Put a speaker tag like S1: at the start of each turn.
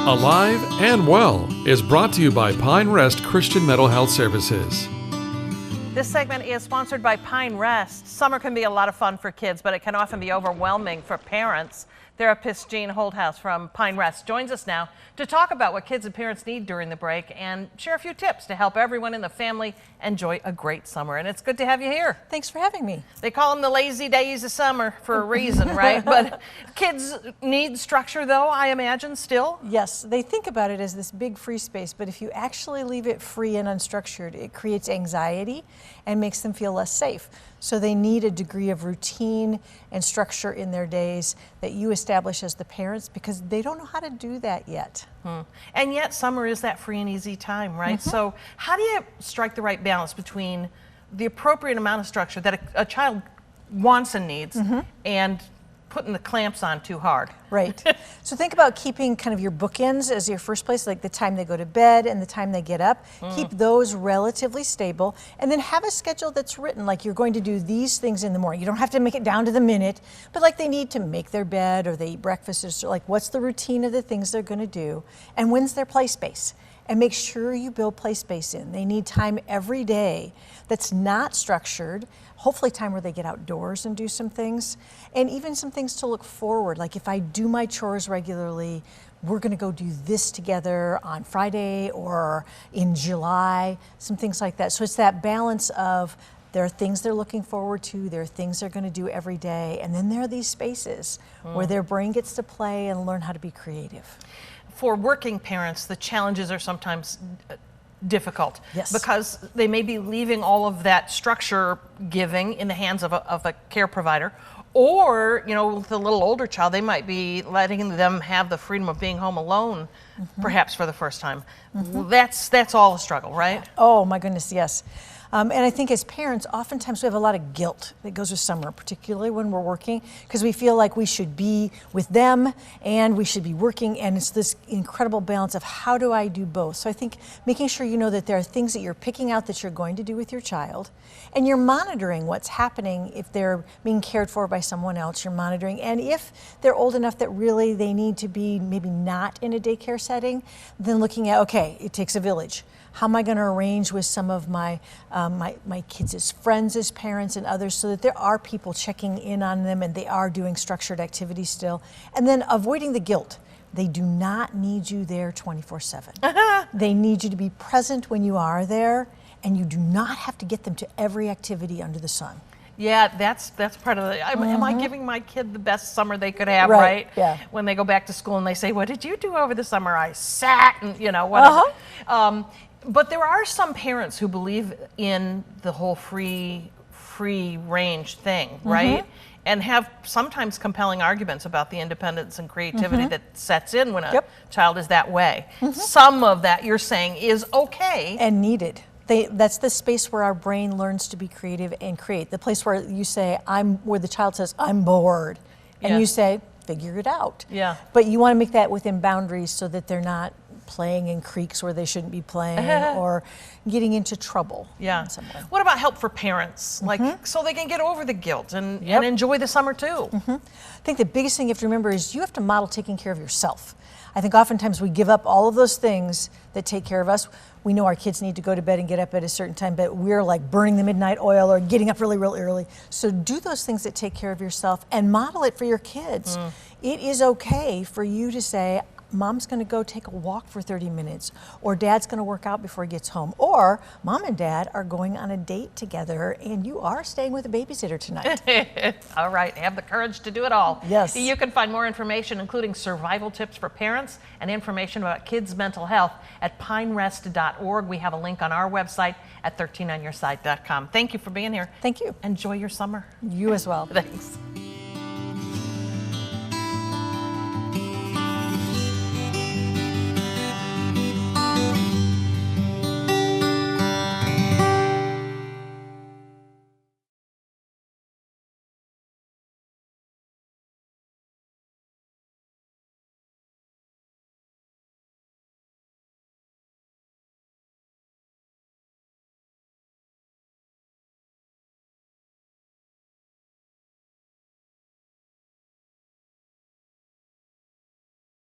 S1: Alive and Well is brought to you by Pine Rest Christian Mental Health Services.
S2: This segment is sponsored by Pine Rest. Summer can be a lot of fun for kids, but it can often be overwhelming for parents. Therapist Jean Holdhouse from Pine Rest joins us now to talk about what kids and parents need during the break and share a few tips to help everyone in the family enjoy a great summer. And it's good to have you here.
S3: Thanks for having me.
S2: They call them the lazy days of summer for a reason, right? But kids need structure, though, I imagine, still?
S3: Yes, they think about it as this big free space, but if you actually leave it free and unstructured, it creates anxiety and makes them feel less safe. So they need a degree of routine and structure in their days that you establish as the parents, because they don't know how to do that yet.
S2: And yet summer is that free and easy time, right? So how do you strike the right balance between the appropriate amount of structure that a child wants and needs and putting the clamps on too hard?
S3: Right. So think about keeping kind of your bookends as your first place, like the time they go to bed and the time they get up. Keep those relatively stable, and then have a schedule that's written, like you're going to do these things in the morning. You don't have to make it down to the minute, but like they need to make their bed or they eat breakfast, or like what's the routine of the things they're going to do, and when's their play space. And make sure you build play space in. They need time every day that's not structured, hopefully time where they get outdoors and do some things, and even some things to look forward. Like if I do my chores regularly, we're gonna go do this together on Friday or in July, some things like that. So it's that balance of there are things they're looking forward to, there are things they're gonna do every day, and then there are these spaces where their brain gets to play and learn how to be creative.
S2: For working parents, the challenges are sometimes difficult.
S3: Yes.
S2: Because they may be leaving all of that structure giving in the hands of a care provider, or, you know, with a little older child, they might be letting them have the freedom of being home alone, perhaps for the first time. That's all a struggle, right?
S3: Oh my goodness, yes. And I think as parents, oftentimes we have a lot of guilt that goes with summer, particularly when we're working, because we feel like we should be with them and we should be working, and it's this incredible balance of how do I do both? So I think making sure you know that there are things that you're picking out that you're going to do with your child, and you're monitoring what's happening. If they're being cared for by someone else, you're monitoring. And if they're old enough that really they need to be maybe not in a daycare setting, then looking at, okay, it takes a village. How am I going to arrange with some of my my kids as friends, as parents and others, so that there are people checking in on them and they are doing structured activities still. And then avoiding the guilt. They do not need you there 24/7. They need you to be present when you are there, and you do not have to get them to every activity under the sun.
S2: Yeah, that's part of the, am I giving my kid the best summer they could have, right?
S3: Yeah.
S2: When they go back to school and they say, what did you do over the summer? I sat and, you know, whatever. But there are some parents who believe in the whole free range thing, right? And have sometimes compelling arguments about the independence and creativity that sets in when a child is that way. Some of that, you're saying, is okay.
S3: And needed. That's the space where our brain learns to be creative and create. The place where you say, where the child says, I'm bored. And you say, figure it out.
S2: Yeah.
S3: But you want to make that within boundaries so that they're not playing in creeks where they shouldn't be playing or getting into trouble.
S2: Yeah.
S3: In some way.
S2: What about help for parents? Like, so they can get over the guilt and enjoy the summer too.
S3: I think the biggest thing you have to remember is you have to model taking care of yourself. I think oftentimes we give up all of those things that take care of us. We know our kids need to go to bed and get up at a certain time, but we're like burning the midnight oil or getting up really, really early. So do those things that take care of yourself and model it for your kids. It is okay for you to say, Mom's going to go take a walk for 30 minutes, or Dad's going to work out before he gets home, or Mom and Dad are going on a date together and you are staying with a babysitter tonight.
S2: All right, have the courage to do it all.
S3: Yes.
S2: You can find more information, including survival tips for parents and information about kids' mental health at pinerest.org. We have a link on our website at 13onyourside.com. Thank you for being here.
S3: Thank you.
S2: Enjoy your summer.
S3: You as well.
S2: Thanks.